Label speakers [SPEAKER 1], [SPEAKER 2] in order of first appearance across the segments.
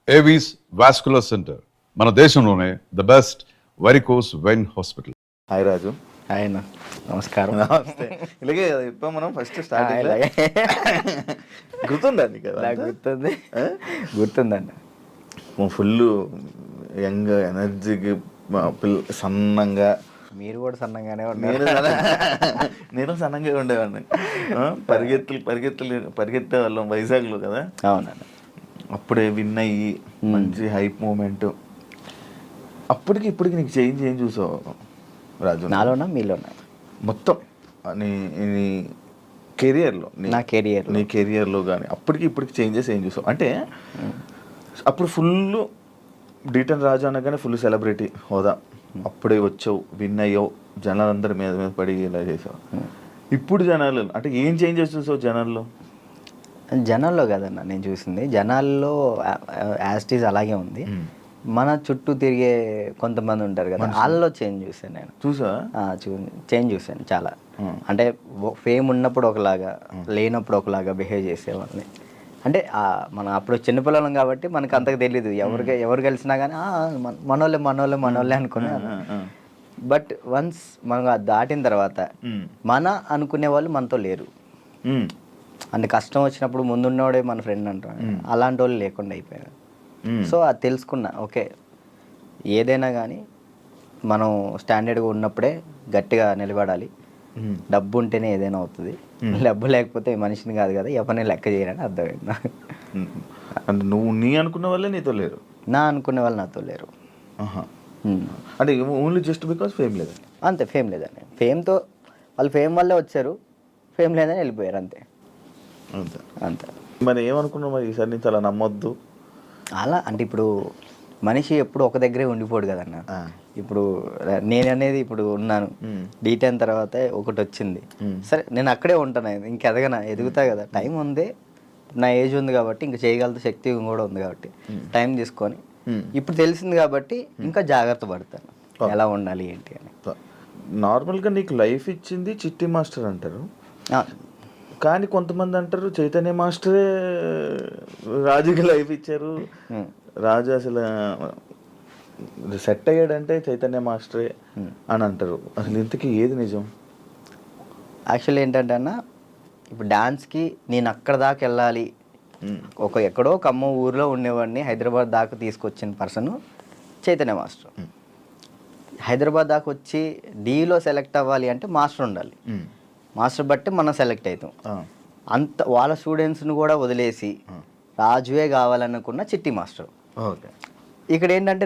[SPEAKER 1] Avis vascular centre మన దేశంలోనే the best varicose vein hospital.
[SPEAKER 2] Hi Raju.
[SPEAKER 3] ఆయన నమస్కారం.
[SPEAKER 2] నమస్తే. ఇలాగే కదా ఇప్పుడు మనం ఫస్ట్ స్టార్టింగ్ గుర్తుందండి కదా,
[SPEAKER 3] గుర్తుందండి.
[SPEAKER 2] ఫుల్ యంగ్ ఎనర్జీకి సన్నంగా.
[SPEAKER 3] మీరు కూడా సన్నగానే
[SPEAKER 2] నేను సన్నంగా ఉండేవాడిని. పరిగెత్తే వాళ్ళం వైజాగ్లో కదా.
[SPEAKER 3] అవునండి.
[SPEAKER 2] అప్పుడే విన్ అయ్యి మంచి హైప్ మూమెంట్. అప్పటికి ఇప్పటికి నీకు చేంజ్ ఏం చూసావు రాజు?
[SPEAKER 3] నాలోనా మీలోనా?
[SPEAKER 2] మొత్తం నీ కెరియర్లో, నీ కెరియర్లో కానీ అప్పటికి ఇప్పటికి చేంజెస్ ఏం చూసావు? అంటే అప్పుడు ఫుల్ డీటెన్ రాజు అనగానే ఫుల్ సెలబ్రిటీ హోదా, అప్పుడే వచ్చావు, విన్ అయ్యావు, జనాలందరి మీద పడి ఇలా చేసావు. ఇప్పుడు జనాలు అంటే ఏం చేంజెస్ చూసావు
[SPEAKER 3] జనాల్లో కదన్న నేను చూసింది, జనాల్లో యాస్టీజ్ అలాగే ఉంది. మన చుట్టూ తిరిగే కొంతమంది ఉంటారు కదా, వాళ్ళలో చేంజ్ చూసాను నేను. చేంజ్ చూసాను చాలా. అంటే ఫేమ్ ఉన్నప్పుడు ఒకలాగా, లేనప్పుడు ఒకలాగా బిహేవ్ చేసేవాళ్ళని. అంటే మనం అప్పుడు చిన్నపిల్లలం కాబట్టి మనకు అంతకు తెలీదు, ఎవరు కలిసినా కానీ మనోళ్ళే అనుకున్నాను. బట్ వన్స్ మనం దాటిన తర్వాత మన అనుకునే వాళ్ళు మనతో లేరు. అంటే కష్టం వచ్చినప్పుడు ముందున్నవాడే మన ఫ్రెండ్ అంటారు, అలాంటి వాళ్ళు లేకుండా అయిపోయారు. సో అది తెలుసుకున్నా, ఓకే ఏదైనా కానీ మనం స్టాండర్డ్గా ఉన్నప్పుడే గట్టిగా నిలబడాలి. డబ్బు ఉంటేనే ఏదైనా అవుతుంది, డబ్బు లేకపోతే మనిషిని కాదు కదా, ఎవరిని లెక్క చేయరని అర్థమైంది నాకు.
[SPEAKER 2] అంటే నువ్వు అనుకున్న వాళ్ళే నీతో లేరు,
[SPEAKER 3] నా అనుకునే వాళ్ళు నాతో లేరు.
[SPEAKER 2] అంటే ఓన్లీ జస్ట్ బికాస్ ఫేమ్ లేదు,
[SPEAKER 3] అంతే. ఫేమ్ లేదని, ఫేమ్తో వాళ్ళు ఫేమ్ వల్లే వచ్చారు, ఫేమ్ లేదని వెళ్ళిపోయారు, అంతే అంతే.
[SPEAKER 2] మరి ఏమనుకున్నావు మరి ఈసారి నుంచి అలా నమ్మొద్దు
[SPEAKER 3] అలా? అంటే ఇప్పుడు మనిషి ఎప్పుడు ఒక దగ్గరే ఉండిపోడు కదన్న. ఇప్పుడు నేను అనేది ఇప్పుడు ఉన్నాను, D10 తర్వాత ఒకటి వచ్చింది, సరే నేను అక్కడే ఉంటాను, ఇంక ఎదుగుతా కదా, టైం ఉంది, నా ఏజ్ ఉంది కాబట్టి, ఇంకా చేయగల శక్తి కూడా ఉంది కాబట్టి టైం తీసుకొని ఇప్పుడు తెలిసింది కాబట్టి ఇంకా జాగ్రత్త పడతాను ఎలా ఉండాలి ఏంటి అని.
[SPEAKER 2] నార్మల్గా నీకు లైఫ్ ఇచ్చింది చిట్టి మాస్టర్ అంటారు, కానీ కొంతమంది అంటారు చైతన్య మాస్టరే రాజుకి లైఫ్ ఇచ్చారు, రాజు అసలు సెట్ అయ్యాడంటే చైతన్య మాస్టరే అని అంటారు. అసలు ఇంతకీ ఏది నిజం?
[SPEAKER 3] యాక్చువల్లీ ఏంటంటే అన్న, ఇప్పుడు డాన్స్కి నేను అక్కడ దాకా వెళ్ళాలి, ఎక్కడో కమ్మ ఊరిలో ఉండేవాడిని హైదరాబాద్ దాకా తీసుకొచ్చిన పర్సన్ చైతన్య మాస్టర్. హైదరాబాద్ దాకా వచ్చి డీలో సెలెక్ట్ అవ్వాలి అంటే మాస్టర్ ఉండాలి, మాస్టర్ బట్టి మనం సెలెక్ట్ అవుతాం. అంత వాళ్ళ స్టూడెంట్స్ని కూడా వదిలేసి రాజువే కావాలనుకున్న చిట్టి మాస్టర్.
[SPEAKER 2] ఓకే,
[SPEAKER 3] ఇక్కడ ఏంటంటే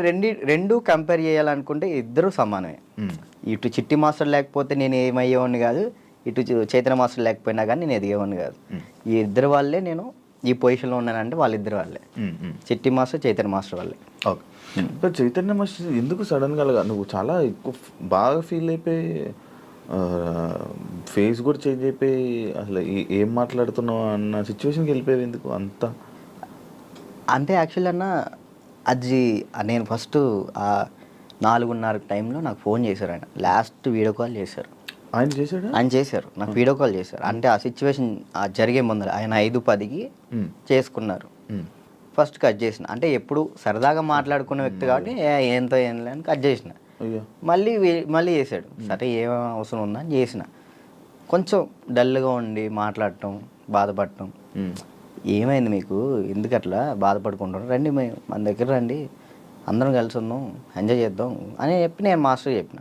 [SPEAKER 3] రెండు కంపేర్ చేయాలనుకుంటే ఇద్దరు సమానమే. ఇటు చిట్టి మాస్టర్ లేకపోతే నేను ఏమయ్యేవాడిని కాదు, ఇటు చైతన్య మాస్టర్ లేకపోయినా కానీ నేను ఎదిగేవాడిని కాదు. ఈ ఇద్దరు వాళ్ళే నేను ఈ పొజిషన్లో ఉన్నానంటే వాళ్ళిద్దరు వాళ్ళే, చిట్టి మాస్టర్ చైతన్య మాస్టర్ వాళ్ళే.
[SPEAKER 2] ఓకే, చైతన్య మాస్టర్ ఎందుకు సడన్గా నువ్వు చాలా ఎక్కువ బాగా ఫీల్ అయిపోయి ఫేస్ కూడా చేంజ్ అయిపోయి అసలు ఏం మాట్లాడుతున్నావు అన్న సిచ్యువేషన్కి వెళ్ళిపోయావు ఎందుకు అంతా?
[SPEAKER 3] అంటే యాక్చువల్లీ అన్న, అది నేను ఫస్ట్ 4:30 టైంలో నాకు ఫోన్ చేశారు ఆయన, లాస్ట్ వీడియో కాల్ చేశారు. ఆయన చేశారు నాకు వీడియో కాల్ చేశారు. అంటే ఆ సిచ్యువేషన్ జరిగే ముందర ఆయన 5:10కి చేసుకున్నారు. ఫస్ట్ కట్ చేసిన, అంటే ఎప్పుడు సరదాగా మాట్లాడుకున్న వ్యక్తి కాబట్టి ఏంతో ఏం లేని కట్ చేసిన. మళ్ళీ చేశాడు, సరే ఏం అవసరం ఉందా అని చేసిన. కొంచెం డల్గా ఉండి మాట్లాడటం, బాధపడటం, ఏమైంది మీకు, ఎందుకు అట్లా బాధపడుకుంటారు, రండి మన దగ్గర రండి, అందరం కలిసి ఉందాం, ఎంజాయ్ చేద్దాం అని చెప్పి నేను మాస్టర్ చెప్పిన.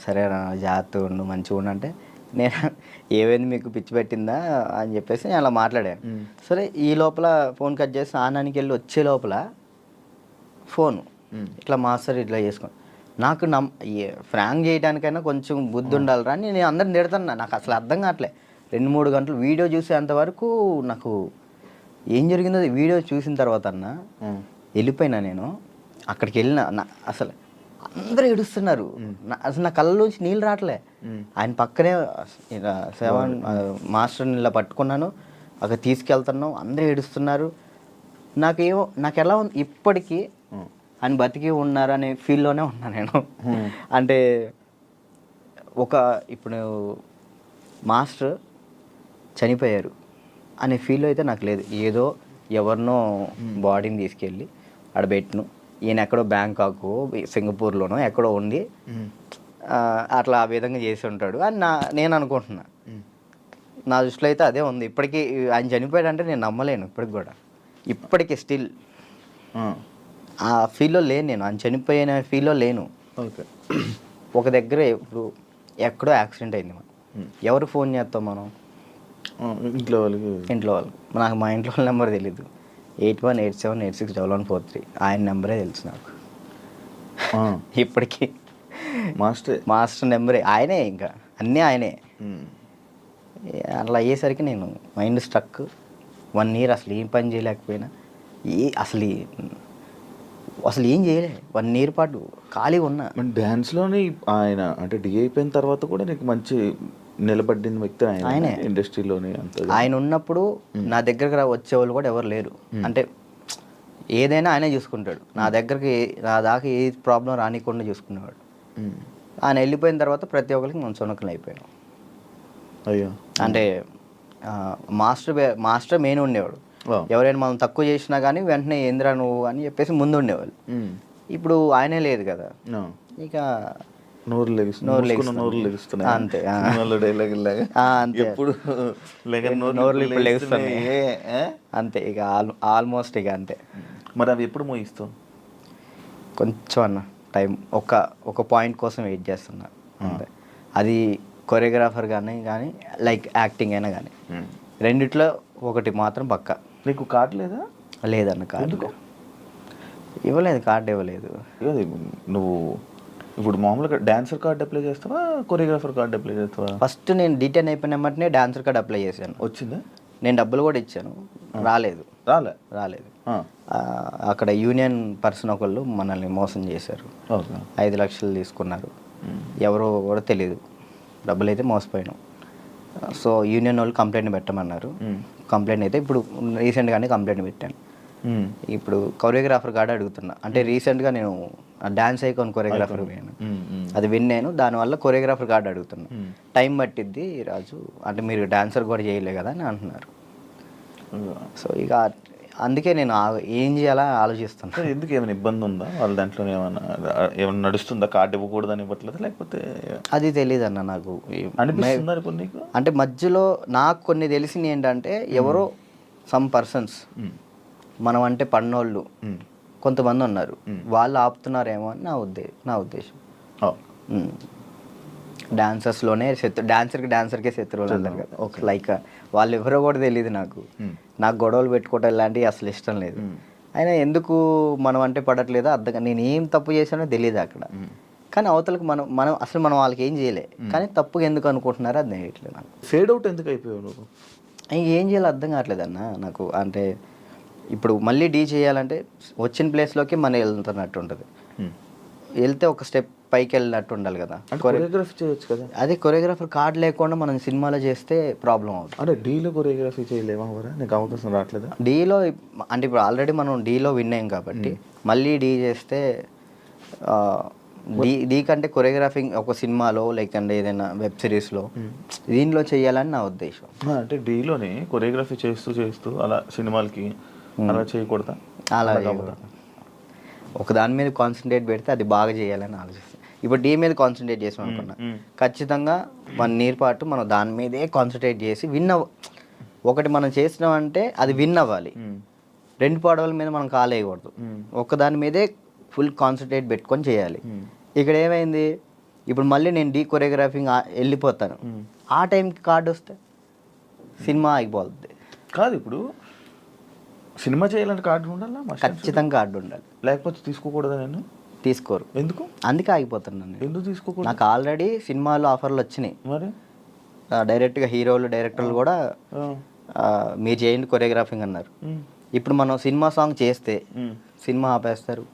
[SPEAKER 3] సరే జాగ్రత్తగా ఉండు, మంచిగా ఉండు అంటే, నేను ఏమైంది మీకు పిచ్చి పెట్టిందా అని చెప్పేసి నేను అలా మాట్లాడాను. సరే ఈ లోపల ఫోన్ కట్ చేసి ఆనానికి వెళ్ళి వచ్చే లోపల ఫోను ఇట్లా మాస్టర్ ఇట్లా చేసుకోండి. నాకు ఫ్రాంక్ చేయడానికైనా కొంచెం బుద్ధి ఉండాలిరా అని నేను అందరిని తిడుతున్నా. నాకు అసలు అర్థం కావట్లే. 2-3 గంటలు వీడియో చూసేంతవరకు నాకు ఏం జరిగిందో వీడియో చూసిన తర్వాత అన్న వెళ్ళిపోయినా. నేను అక్కడికి వెళ్ళిన, అసలు అందరూ ఏడుస్తున్నారు, అసలు నా కళ్ళలోంచి నీళ్ళు రావట్లే. ఆయన పక్కనే మాస్టర్ని ఇలా పట్టుకున్నాను, అక్కడ తీసుకెళ్తున్నాం, అందరూ ఏడుస్తున్నారు. నాకు ఎలా ఉంది ఇప్పటికీ, ఆయన బతికి ఉన్నారు అనే ఫీల్లోనే ఉన్నా నేను. అంటే ఇప్పుడు మాస్టర్ చనిపోయారు అనే ఫీల్ అయితే నాకు లేదు. ఏదో ఎవరినో బాడీని తీసుకెళ్ళి ఆడ పెట్టిను. ఈయన ఎక్కడో బ్యాంకాక్ సింగపూర్లోనో ఎక్కడో ఉండి అట్లా ఆ విధంగా చేసి ఉంటాడు అని నేను అనుకుంటున్నా. నా దృష్టిలో అయితే అదే ఉంది. ఇప్పటికీ ఆయన చనిపోయాడంటే నేను నమ్మలేను ఇప్పటికి కూడా. ఇప్పటికీ స్టిల్ ఆ ఫీల్లో లేను నేను. ఆయన చనిపోయిన ఫీల్లో లేను.
[SPEAKER 2] ఓకే.
[SPEAKER 3] ఒక దగ్గర ఇప్పుడు ఎక్కడో యాక్సిడెంట్ అయింది, మనం ఎవరు ఫోన్ చేస్తాం మనం?
[SPEAKER 2] ఇంట్లో వాళ్ళకి.
[SPEAKER 3] నాకు మా ఇంట్లో వాళ్ళ నెంబర్ తెలీదు. 8187861143 ఆయన నెంబరే తెలుసు నాకు ఇప్పటికీ. మాస్టర్ నెంబరే ఆయనే, ఇంకా అన్నీ ఆయనే. అట్లా అయ్యేసరికి నేను మైండ్ స్ట్రక్. 1 year అసలు ఏం పని చేయలేకపోయినా, అసలు ఏం చేయలే. 1 year పాటు ఖాళీగా ఉన్నా.
[SPEAKER 2] డ్యాన్స్లోని ఆయన అంటే డి అయిపోయిన తర్వాత కూడా నీకు మంచి నిలబడిన వ్యక్తి ఆయనే ఇండస్ట్రీలోని.
[SPEAKER 3] ఆయన ఉన్నప్పుడు నా దగ్గరకు వచ్చేవాళ్ళు కూడా ఎవరు లేరు. అంటే ఏదైనా ఆయనే చూసుకుంటాడు. నా దాకా ఏ ప్రాబ్లం రానికుండా చూసుకునేవాడు. ఆయన వెళ్ళిపోయిన తర్వాత ప్రతి ఒక్కరికి మనం చునకలు అయిపోయాం.
[SPEAKER 2] అయ్యో. అంటే
[SPEAKER 3] మాస్టర్ మెయిన్ ఉండేవాడు. ఎవరైనా మనం తక్కువ చేసినా కానీ వెంటనే ఏంద్రా నువ్వు అని చెప్పేసి ముందు ఉండేవాళ్ళు. ఇప్పుడు ఆయనే లేదు కదా, ఇక
[SPEAKER 2] నోరు లెగుస్తున్నాయి
[SPEAKER 3] అంతే. అంతే ఇక ఆల్మోస్ట్ ఇక అంతే.
[SPEAKER 2] మరి అవి ఎప్పుడు మోయిస్తావు?
[SPEAKER 3] కొంచెం అన్న టైం, ఒక పాయింట్ కోసం వెయిట్ చేస్తున్నా అంతే. అది కొరియోగ్రాఫర్ కానీ లైక్ యాక్టింగ్ అయినా కానీ రెండిట్లో ఒకటి మాత్రం పక్కా.
[SPEAKER 2] నీకు కార్డు లేదా?
[SPEAKER 3] లేదన్న కార్డు ఇవ్వలేదు. కార్డు ఇవ్వలేదు.
[SPEAKER 2] నువ్వు ఇప్పుడు మామూలుగా డాన్సర్ కార్డు అప్లై చేస్తావా, కొరియోగ్రాఫర్ కార్డు అప్లై చేస్తావా?
[SPEAKER 3] ఫస్ట్ నేను డీటెయిన్ అయిపోయిన వెంటనే డాన్సర్ కార్డు అప్లై చేశాను.
[SPEAKER 2] వచ్చిందా?
[SPEAKER 3] నేను డబ్బులు కూడా ఇచ్చాను, రాలేదు. అక్కడ యూనియన్ పర్సన్ ఒకళ్ళు మనల్ని మోసం చేశారు. 5 లక్షలు తీసుకున్నారు. ఎవరో కూడా తెలియదు. డబ్బులు అయితే మోసపోయాను. సో యూనియన్ వాళ్ళు కంప్లైంట్ పెట్టమన్నారు. కంప్లైంట్ అయితే ఇప్పుడు రీసెంట్గానే కంప్లైంట్ పెట్టాను. ఇప్పుడు కొరియోగ్రాఫర్ కార్డు అడుగుతున్నా. అంటే రీసెంట్గా నేను డాన్స్ ఐకాన్ కొరియోగ్రాఫర్ పోయాను, అది విన్నాను. దానివల్ల కొరియోగ్రాఫర్ కార్డు అడుగుతున్నా. టైం పట్టిద్ది రాజు, అంటే మీరు డాన్సర్ కూడా చేయలే కదా అని అంటున్నారు. సో ఇక అందుకే నేను ఏం చేయాలా ఆలోచిస్తాను.
[SPEAKER 2] ఎందుకు ఏమైనా ఇబ్బంది ఉందా వాళ్ళ దాంట్లో? ఏమైనా నడుస్తుందా? కార్డు ఇవ్వకూడదు అని ఇవ్వట్లేదు లేకపోతే?
[SPEAKER 3] అది తెలియదు అన్న నాకు. అంటే మధ్యలో నాకు కొన్ని తెలిసింది ఏంటంటే ఎవరో సమ్ పర్సన్స్ మనం అంటే పన్నోళ్ళు కొంతమంది ఉన్నారు, వాళ్ళు ఆపుతున్నారేమో అని నా ఉద్దేశం. డాన్సర్స్లోనే డాన్సర్కే శత్రువులు అంటారు కదా, లైక్ వాళ్ళు ఎవరో కూడా తెలియదు నాకు. గొడవలు పెట్టుకోవటం ఇలాంటివి అసలు ఇష్టం లేదు. అయినా ఎందుకు మనం అంటే పడట్లేదో అర్థం. నేను ఏం తప్పు చేశానో తెలియదు అక్కడ. కానీ అవతలకు మనం అసలు మనం వాళ్ళకి ఏం చేయలే, కానీ తప్పుగా ఎందుకు అనుకుంటున్నారో అది తెలియట్లేదు నాకు.
[SPEAKER 2] ఫేడ్ అవుట్ ఎందుకు అయిపోయావు నువ్వు?
[SPEAKER 3] ఏం చేయాలో అర్థం కావట్లేదు అన్న నాకు. అంటే ఇప్పుడు మళ్ళీ డీ చేయాలంటే వచ్చిన ప్లేస్లోకి మనం వెళ్తున్నట్టు ఉంటుంది. వెళ్తే ఒక స్టెప్ పైకి వెళ్ళినట్టు ఉండాలి కదా.
[SPEAKER 2] కొరియోగ్రఫీ చేయొచ్చు కదా.
[SPEAKER 3] అదే కొరియోగ్రాఫర్ కార్డు లేకుండా మనం సినిమాలో చేస్తే ప్రాబ్లం అవుతుంది.
[SPEAKER 2] అంటే డీలో కొరియోగ్రఫీ చేయలేమా? నీకు అవకాశం రావట్లేదా
[SPEAKER 3] డీలో? అంటే ఇప్పుడు ఆల్రెడీ మనం డీలో విన్ అయ్యాం కాబట్టి మళ్ళీ డీ చేస్తే డీ కంటే కొరియోగ్రాఫింగ్ ఒక సినిమాలో లైక్ అంటే ఏదైనా వెబ్ సిరీస్లో దీనిలో చేయాలని నా ఉద్దేశం.
[SPEAKER 2] అంటే డీలోనే కొరియోగ్రఫీ చేస్తూ అలా సినిమాలకి అలా చేయకూడదా?
[SPEAKER 3] అలా ఒక దాని మీద కాన్సన్ట్రేట్ పెడితే అది బాగా చేయాలని ఆలోచిస్తాను. ఇప్పుడు డీ మీద కాన్సన్ట్రేట్ చేసాం అనుకున్నా, ఖచ్చితంగా 1 year పాటు మనం దాని మీదే కాన్సన్ట్రేట్ చేసి ఒకటి మనం చేసినామంటే అది విన్ అవ్వాలి. 2 పడవల మీద మనం కాలేయకూడదు, దాని మీదే ఫుల్ కాన్సన్ట్రేట్ పెట్టుకొని చేయాలి. ఇక్కడ ఏమైంది, ఇప్పుడు మళ్ళీ నేను డీ కొరియోగ్రాఫింగ్ వెళ్ళిపోతాను, ఆ టైంకి కార్డు వస్తే సినిమా అయిపోతుంది.
[SPEAKER 2] కాదు ఇప్పుడు సినిమా చేయాలంటే కార్డు ఉండాలా?
[SPEAKER 3] ఖచ్చితంగా కార్డు ఉండాలి,
[SPEAKER 2] లేకపోతే తీసుకోకూడదా? నేను
[SPEAKER 3] తీసుకోరు.
[SPEAKER 2] ఎందుకు?
[SPEAKER 3] అందుకే ఆగిపోతున్నాను.
[SPEAKER 2] ఎందుకు తీసుకోకూడదు?
[SPEAKER 3] నాకు ఆల్రెడీ సినిమాలో ఆఫర్లు వచ్చినాయి.
[SPEAKER 2] మరి
[SPEAKER 3] డైరెక్ట్గా హీరోలు డైరెక్టర్లు కూడా మీరు చేయండి కొరియోగ్రాఫింగ్ అన్నారు. ఇప్పుడు మనం సినిమా సాంగ్ చేస్తే సినిమా ఆపేస్తారు,